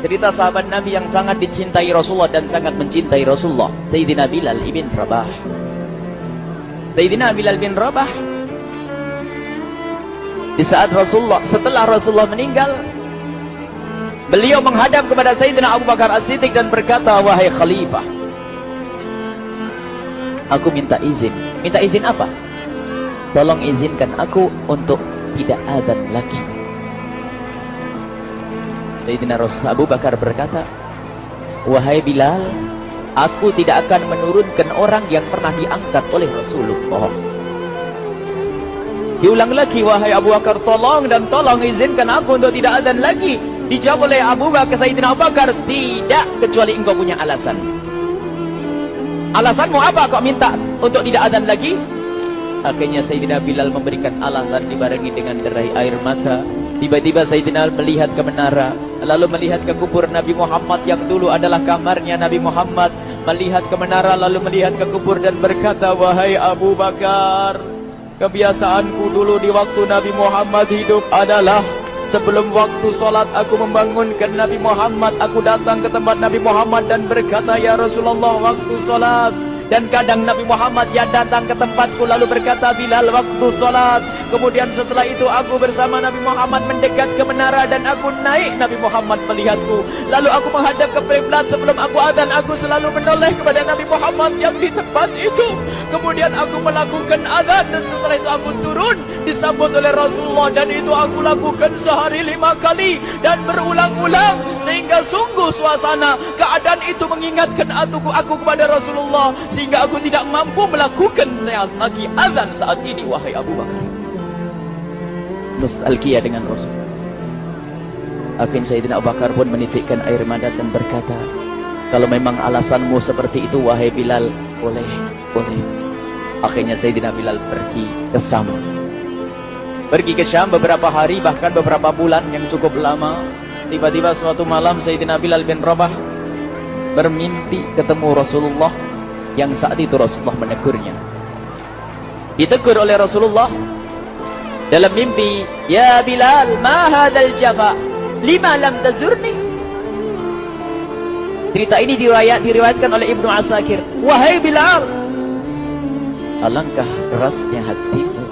Cerita sahabat Nabi yang sangat dicintai Rasulullah dan sangat mencintai Rasulullah, Sayyidina Bilal ibn Rabah. Sayyidina Bilal bin Rabah, di saat setelah Rasulullah meninggal, beliau menghadap kepada Sayyidina Abu Bakar As-Siddiq dan berkata, wahai khalifah, aku minta izin. Minta izin apa? Tolong izinkan aku untuk tidak adzan lagi. Sayyidina Abu Bakar berkata, wahai Bilal, aku tidak akan menurunkan orang yang pernah diangkat oleh Rasulullah. Diulang lagi, wahai Abu Bakar, tolong dan tolong izinkan aku untuk tidak adzan lagi. Dijawab oleh Abu Bakar, Sayyidina Abu Bakar, tidak, kecuali engkau punya alasan. Alasanmu apa kau minta untuk tidak adzan lagi? Akhirnya Sayyidina Bilal memberikan alasan dibarengi dengan derai air mata. Tiba-tiba Sayyidina melihat ke menara, lalu melihat ke kubur Nabi Muhammad yang dulu adalah kamarnya Nabi Muhammad. Melihat ke menara, lalu melihat ke kubur dan berkata, wahai Abu Bakar, kebiasaanku dulu di waktu Nabi Muhammad hidup adalah sebelum waktu solat aku membangunkan Nabi Muhammad. Aku datang ke tempat Nabi Muhammad dan berkata, ya Rasulullah, waktu solat. Dan kadang Nabi Muhammad yang datang ke tempatku lalu berkata, Bilal, waktu solat. Kemudian setelah itu aku bersama Nabi Muhammad mendekat ke menara dan aku naik, Nabi Muhammad melihatku. Lalu aku menghadap ke kiblat. Sebelum aku adzan, aku selalu menoleh kepada Nabi Muhammad yang di tempat itu. Kemudian aku melakukan adzan dan setelah itu aku turun disambut oleh Rasulullah, dan itu aku lakukan sehari 5 kali dan berulang-ulang, sehingga sungguh suasana keadaan itu mengingatkan aku kepada Rasulullah, sehingga aku tidak mampu melakukan lagi azan saat ini, wahai Abu Bakar. Nostalgia dengan Rasul. Akhirnya Sayyidina Abu Bakar pun menitikkan air mata dan berkata, kalau memang alasanmu seperti itu, wahai Bilal, boleh. Akhirnya Sayyidina Bilal pergi ke Syam. Pergi ke Syam beberapa hari, bahkan beberapa bulan yang cukup lama. Tiba-tiba suatu malam Sayyidina Bilal bin Rabah bermimpi ketemu Rasulullah, yang saat itu Rasulullah menegurnya. Ditegur oleh Rasulullah dalam mimpi, ya Bilal, ma hadzal jafa, lima lam tazurni. Cerita ini diriwayatkan oleh Ibnu Asakir. Wahai Bilal, alangkah kerasnya hatimu,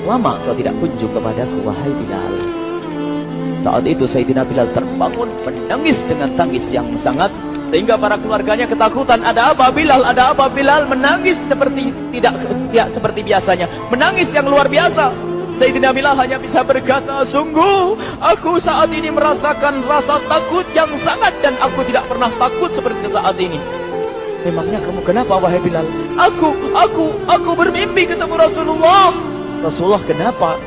lama kau tidak kunjung kepadaku, wahai Bilal. Saat itu Sayyidina Bilal terbangun menangis dengan tangis yang sangat, sehingga para keluarganya ketakutan. Ada apa Bilal? Ada apa Bilal? Menangis seperti tidak seperti biasanya, menangis yang luar biasa. Sayyidina Bilal hanya bisa berkata, sungguh aku saat ini merasakan rasa takut yang sangat, dan aku tidak pernah takut seperti saat ini. Memangnya kamu kenapa, wahai Bilal? Aku bermimpi ketemu Rasulullah. Rasulullah, kenapa?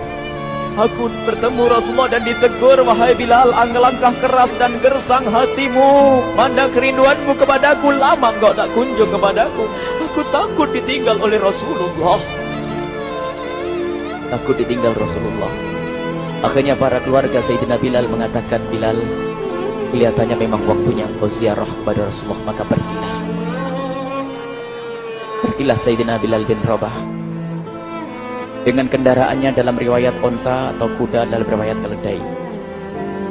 Aku bertemu Rasulullah dan ditegur, wahai Bilal, alangkah keras dan gersang hatimu, mana kerinduanmu kepadaku, lama engkau tak kunjung kepadaku. Aku takut ditinggal oleh Rasulullah. Takut ditinggal Rasulullah. Akhirnya para keluarga Sayyidina Bilal mengatakan, Bilal, kelihatannya memang waktunya engkau ziarah kepada Rasulullah, maka pergilah. Pergilah Sayyidina Bilal bin Rabah dengan kendaraannya, dalam riwayat onta atau kuda, dalam riwayat keledai.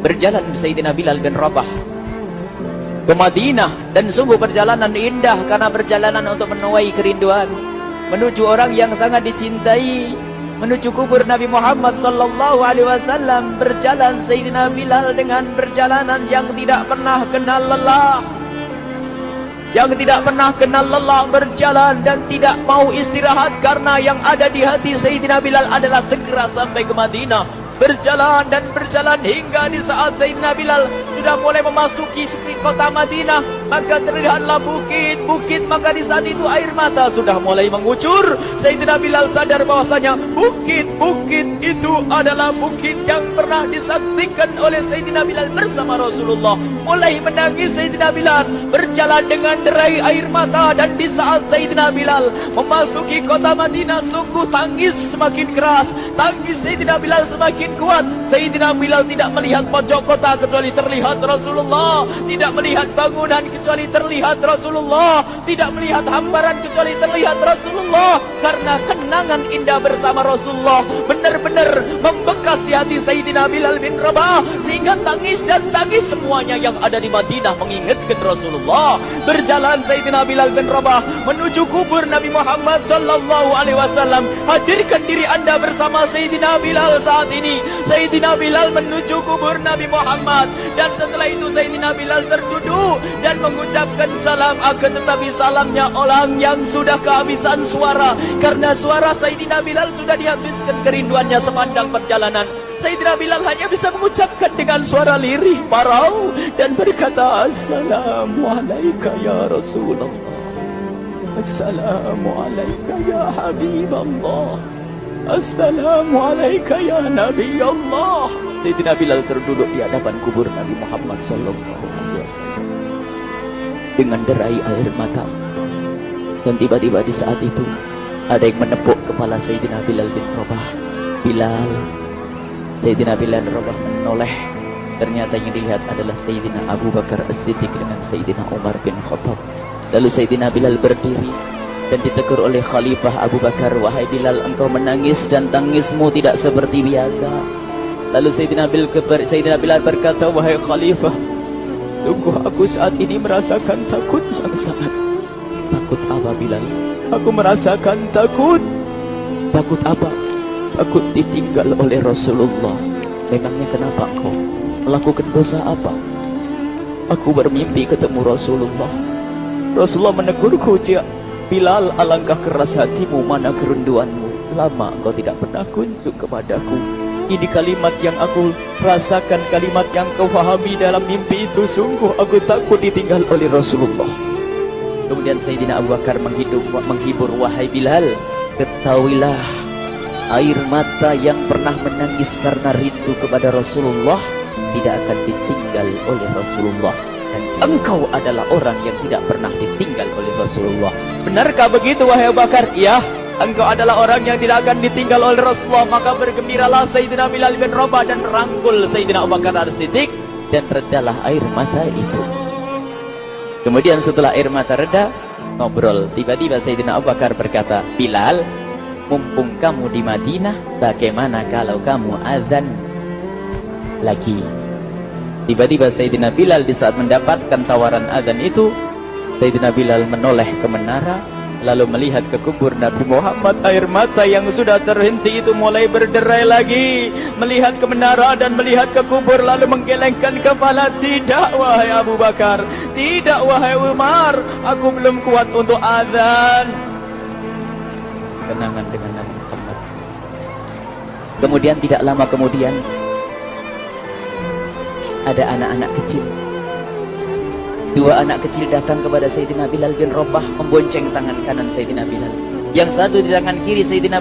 Berjalan Sayyidina Bilal bin Rabah ke Madinah, dan sungguh perjalanan indah karena perjalanan untuk menuai kerinduan, menuju orang yang sangat dicintai, menuju kubur Nabi Muhammad sallallahu alaihi wasallam. Berjalan Sayyidina Bilal dengan perjalanan yang tidak pernah kenal lelah, yang tidak pernah kenal lelah, berjalan dan tidak mau istirahat, karena yang ada di hati Sayyidina Bilal adalah segera sampai ke Madinah. Berjalan dan berjalan hingga di saat Sayyidina Bilal sudah mulai memasuki kota Madinah, maka terlihatlah bukit-bukit, maka di saat itu air mata sudah mulai mengucur. Sayyidina Bilal sadar bahwasanya bukit-bukit itu adalah bukit yang pernah disaksikan oleh Sayyidina Bilal bersama Rasulullah. Mulai menangis Sayyidina Bilal, berjalan dengan derai air mata, dan di saat Sayyidina Bilal memasuki kota Madinah, sungguh tangis semakin keras, tangis Sayyidina Bilal semakin kuat. Sayyidina Bilal tidak melihat pojok kota kecuali terlihat Rasulullah, tidak melihat bangunan kecuali terlihat Rasulullah, tidak melihat hamparan kecuali terlihat Rasulullah, karena kenangan indah bersama Rasulullah benar-benar membekas di hati Sayyidina Bilal bin Rabah, sehingga tangis dan tangis semuanya yang ada di Madinah mengingatkan Rasulullah. Berjalan Sayyidina Bilal bin Rabah menuju kubur Nabi Muhammad sallallahu alaihi wasallam. Hadirkan diri Anda bersama Sayyidina Bilal saat ini. Sayyidina Bilal menuju kubur Nabi Muhammad, dan setelah itu Sayyidina Bilal terduduk dan mengucapkan salam, akan tetapi salamnya orang yang sudah kehabisan suara, karena suara Sayyidina Bilal sudah dihabiskan kerinduannya sepanjang perjalanan. Sayyidina Bilal hanya bisa mengucapkan dengan suara lirih parau dan berkata, Assalamualaikum ya Rasulullah, Assalamualaikum ya Habiballah, Assalamualaikum ya Nabi Allah. Sayyidina Bilal terduduk di hadapan kubur Nabi Muhammad sallallahu alaihi wasallam dengan derai air mata. Dan tiba-tiba di saat itu ada yang menepuk kepala Sayyidina Bilal bin Rabah. Bilal. Sayyidina Bilal bin Rabah menoleh. Ternyata yang dilihat adalah Sayyidina Abu Bakar As-Siddiq dengan Sayyidina Umar bin Khattab. Lalu Sayyidina Bilal berdiri dan ditegur oleh Khalifah Abu Bakar, wahai Bilal, engkau menangis dan tangismu tidak seperti biasa. Lalu Sayyidina Bilal berkata, wahai Khalifah, sungguh aku saat ini merasakan takut yang sangat. Takut apa Bilal? Aku merasakan takut. Takut apa? Takut ditinggal oleh Rasulullah. Memangnya kenapa engkau melakukan dosa apa? Aku bermimpi ketemu Rasulullah. Rasulullah menegurku, Bilal, alangkah keras hatimu, mana kerinduanmu. Lama engkau tidak pernah kunjung kepadaku. Ini kalimat yang aku rasakan, kalimat yang kau fahami dalam mimpi itu. Sungguh aku takut ditinggal oleh Rasulullah. Kemudian Sayyidina Abu Bakar menghibur, wahai Bilal, ketahuilah, air mata yang pernah menangis karena rindu kepada Rasulullah tidak akan ditinggal oleh Rasulullah. Dan engkau adalah orang yang tidak pernah ditinggal oleh Rasulullah. Benarkah begitu wahai Abu Bakar? Iya, engkau adalah orang yang tidak akan ditinggal oleh Rasulullah. Maka bergembiralah Sayyidina Bilal bin Rabah dan rangkul Sayyidina Abu Bakar As-Siddiq, dan redalah air mata itu. Kemudian setelah air mata reda, ngobrol. Tiba-tiba Sayyidina Abu Bakar berkata, Bilal, mumpung kamu di Madinah, bagaimana kalau kamu azan lagi? Tiba-tiba Sayyidina Bilal di saat mendapatkan tawaran azan itu, Sayyidina Bilal menoleh ke menara, lalu melihat ke kubur Nabi Muhammad. Air mata yang sudah terhenti itu mulai berderai lagi. Melihat ke menara dan melihat ke kubur, lalu menggelengkan kepala. Tidak wahai Abu Bakar, tidak wahai Umar, aku belum kuat untuk azan. Kenangan dengan Nabi Muhammad. Kemudian tidak lama kemudian ada anak-anak kecil. Dua anak kecil datang kepada Sayyidina Bilal bin Rabah, membonceng tangan kanan Sayyidina Bilal. Yang satu di tangan kiri Sayyidina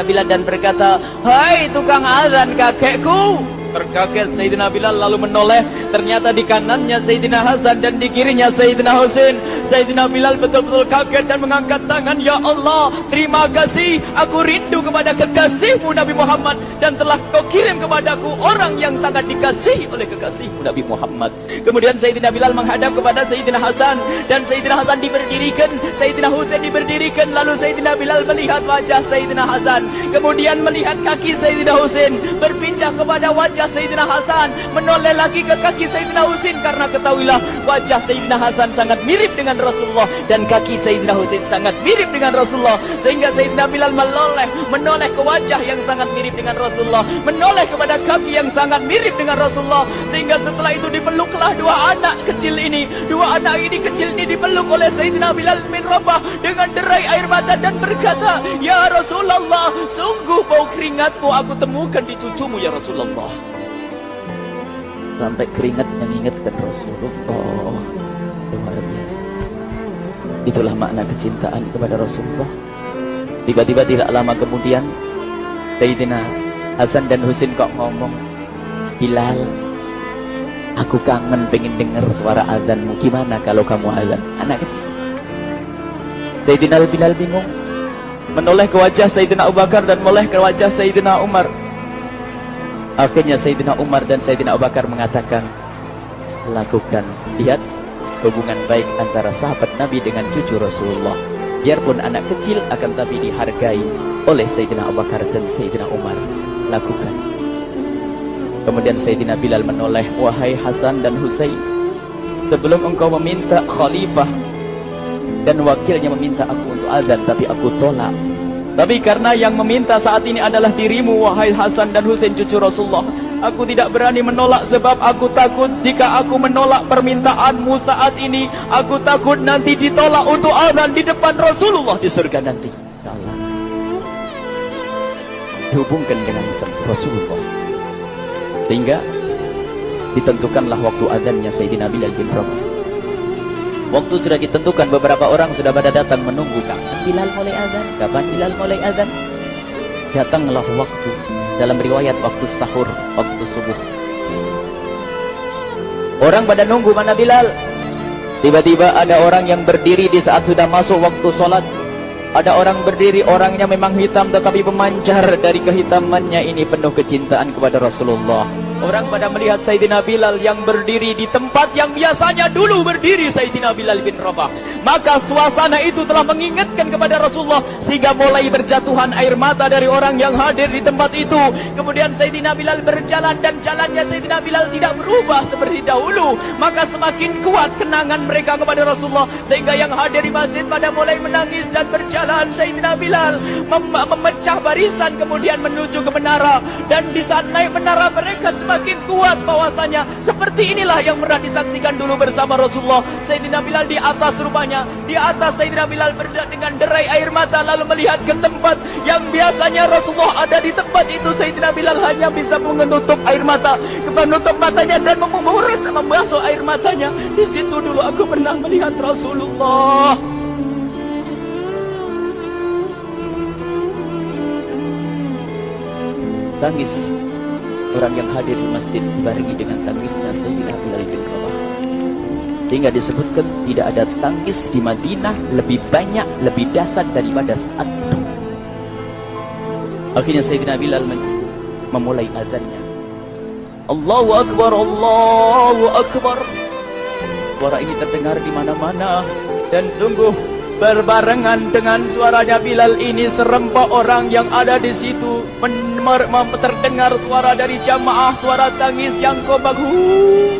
Bilal dan berkata, hai tukang azan kakekku. Terkaget Sayyidina Bilal lalu menoleh. Ternyata di kanannya Sayyidina Hasan dan di kirinya Sayyidina Husain. Sayyidina Bilal betul-betul kaget dan mengangkat tangan. Ya Allah, terima kasih. Aku rindu kepada kekasihmu Nabi Muhammad, dan telah kau kirim kepadaku orang yang sangat dikasihi oleh kekasihmu Nabi Muhammad. Kemudian Sayyidina Bilal menghadap kepada Sayyidina Hasan, dan Sayyidina Hasan diberdirikan, Sayyidina Husain diberdirikan. Lalu Sayyidina Bilal melihat wajah Sayyidina Hasan, kemudian melihat kaki Sayyidina Husain, berpindah kepada wajah Sayyidina Hasan, menoleh lagi ke kaki Sayyidina Husain, karena ketahuilah wajah Sayyidina Hasan sangat mirip dengan Rasulullah dan kaki Sayyidina Husain sangat mirip dengan Rasulullah, sehingga Sayyidina Bilal menoleh ke wajah yang sangat mirip dengan Rasulullah, menoleh kepada kaki yang sangat mirip dengan Rasulullah, sehingga setelah itu dipeluklah dua anak kecil ini. Dua anak ini kecil ini dipeluk oleh Sayyidina Bilal bin Rabah dengan derai air mata dan berkata, ya Rasulullah, sungguh bau keringatmu aku temukan di cucumu ya Rasulullah. Sampai keringat mengingatkan Rasulullah. Luar biasa. Itulah makna kecintaan kepada Rasulullah. Tiba-tiba tidak lama kemudian Sayyidina Hasan dan Husain kok ngomong, Bilal, aku kangen pengen dengar suara azanmu. Gimana kalau kamu azan? Anak kecil. Sayyidina Bilal bingung, menoleh ke wajah Sayyidina Abu Bakar dan menoleh ke wajah Sayyidina Umar. Akhirnya Sayyidina Umar dan Sayyidina Abu Bakar mengatakan, lakukan, lihat hubungan baik antara sahabat Nabi dengan cucu Rasulullah. Biarpun anak kecil, akan tapi dihargai oleh Sayyidina Abu Bakar dan Sayyidina Umar. Lakukan. Kemudian Sayyidina Bilal menoleh, wahai Hasan dan Husain, sebelum engkau meminta khalifah dan wakilnya meminta aku untuk azan, tapi aku tolak. Tapi karena yang meminta saat ini adalah dirimu, wahai Hasan dan Husain cucu Rasulullah, aku tidak berani menolak, sebab aku takut jika aku menolak permintaanmu saat ini, aku takut nanti ditolak untuk azan di depan Rasulullah di surga nanti. Allah dihubungkan dengan Rasulullah, sehingga ditentukanlah waktu azannya Sayyidina Bilal bin Rabah. Waktu sudah ditentukan, beberapa orang sudah pada datang menunggu. Kapan Bilal mulai azan? Kapan Bilal mulai azan? Datanglah waktu, dalam riwayat waktu sahur, waktu subuh. Orang pada nunggu mana Bilal. Tiba-tiba ada orang yang berdiri di saat sudah masuk waktu sholat. Ada orang berdiri, orangnya memang hitam tetapi memancar dari kehitamannya ini penuh kecintaan kepada Rasulullah. Orang pada melihat Sayyidina Bilal yang berdiri di tempat yang biasanya dulu berdiri Sayyidina Bilal bin Rabah. Maka suasana itu telah mengingatkan kepada Rasulullah, sehingga mulai berjatuhan air mata dari orang yang hadir di tempat itu. Kemudian Sayyidina Bilal berjalan, dan jalannya Sayyidina Bilal tidak berubah seperti dahulu. Maka semakin kuat kenangan mereka kepada Rasulullah, sehingga yang hadir di masjid pada mulai menangis dan berjalan. Sayyidina Bilal memecah barisan kemudian menuju ke menara, dan di saat naik menara mereka semakin kuat bahwasanya seperti inilah yang pernah disaksikan dulu bersama Rasulullah. Sayyidina Bilal di atas rupanya, di atas Sayyidina Bilal dengan derai air mata, lalu melihat ke tempat yang biasanya Rasulullah ada di tempat itu. Sayyidina Bilal hanya bisa menutup air mata, menutup matanya dan membasuh air matanya. Di situ dulu aku pernah melihat Rasulullah. Tangis orang yang hadir di masjid dibarengi dengan tangisnya Sayyidina Bilal bin Rabah, sehingga disebutkan tidak ada tangis di Madinah lebih banyak, lebih dahsyat daripada saat itu. Akhirnya Sayyidina Bilal memulai azannya. Allahu Akbar, Allahu Akbar. Suara ini terdengar di mana-mana, dan sungguh berbarengan dengan suaranya Bilal ini serempak orang yang ada di situ terdengar suara dari jamaah, suara tangis yang kobahu.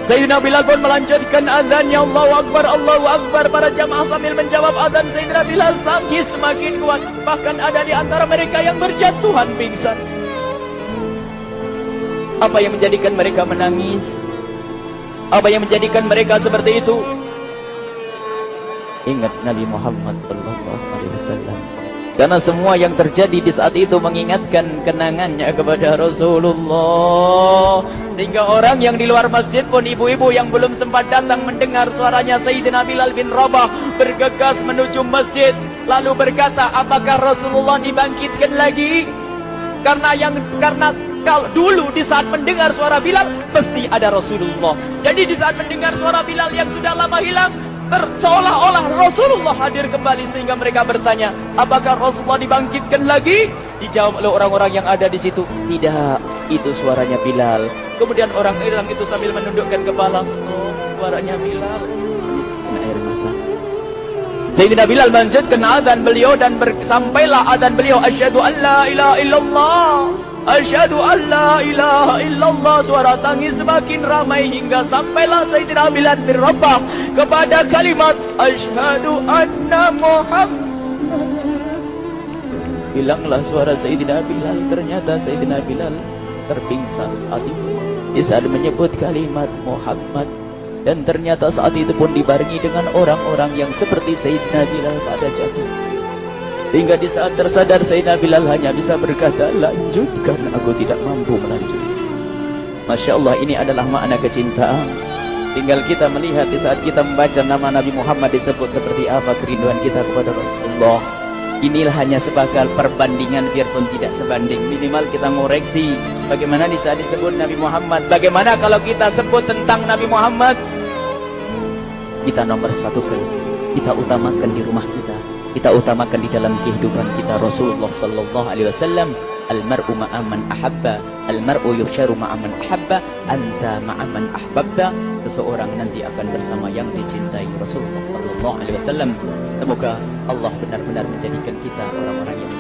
Sayyidina Bilal pun melanjutkan azannya, Allahu Akbar, Allahu Akbar. Para jamaah sambil menjawab azan Sayyidina Bilal, tangis semakin kuat. Bahkan ada di antara mereka yang berjatuhan pingsan. Apa yang menjadikan mereka menangis? Apa yang menjadikan mereka seperti itu? Ingat Nabi Muhammad SAW. Karena semua yang terjadi di saat itu mengingatkan kenangannya kepada Rasulullah. Sehingga orang yang di luar masjid pun, ibu-ibu yang belum sempat datang mendengar suaranya Sayyidina Bilal bin Rabah, bergegas menuju masjid, lalu berkata, apakah Rasulullah dibangkitkan lagi? Karena kalau dulu di saat mendengar suara Bilal pasti ada Rasulullah. Jadi di saat mendengar suara Bilal yang sudah lama hilang, seolah-olah Rasulullah hadir kembali, sehingga mereka bertanya, apakah Rasulullah dibangkitkan lagi? Dijawab oleh orang-orang yang ada di situ, tidak, itu suaranya Bilal. Kemudian orang-orang itu sambil menundukkan kepala, oh, suaranya Bilal. Kena air mata. Sayyidina Bilal melanjutkan azan beliau, dan sampailah azan beliau, asyhadu an la ilaha illallah, asyhadu an la ilaha illallah. Suara tangis semakin ramai hingga sampailah Sayyidina Bilal bin Rabah kepada kalimat asyhadu anna Muhammad. Hilanglah suara Sayyidina Bilal. Ternyata Sayyidina Bilal terpingsan saat itu di saat menyebut kalimat Muhammad. Dan ternyata saat itu pun dibarengi dengan orang-orang yang seperti Sayyidina Bilal pada jatuh. Hingga di saat tersadar Sayyidina Bilal hanya bisa berkata, lanjutkan, aku tidak mampu melanjutkan. Masya Allah, ini adalah makna kecintaan. Tinggal kita melihat di saat kita membaca nama Nabi Muhammad disebut seperti apa kerinduan kita kepada Rasulullah. Inilah hanya sebagai perbandingan, biarpun tidak sebanding. Minimal kita ngoreksi bagaimana di saat disebut Nabi Muhammad. Bagaimana kalau kita sebut tentang Nabi Muhammad? Kita nomor satu, kita utamakan di rumah kita utamakan di dalam kehidupan kita Rasulullah sallallahu alaihi wasallam. Al-mar'u ma'aman ahabba, al-mar'u yusharu ma'aman ahabba, anta ma'aman ahbabta. Seseorang nanti akan bersama yang dicintai Rasulullah sallallahu alaihi wasallam. Semoga Allah benar-benar menjadikan kita orang-orang yang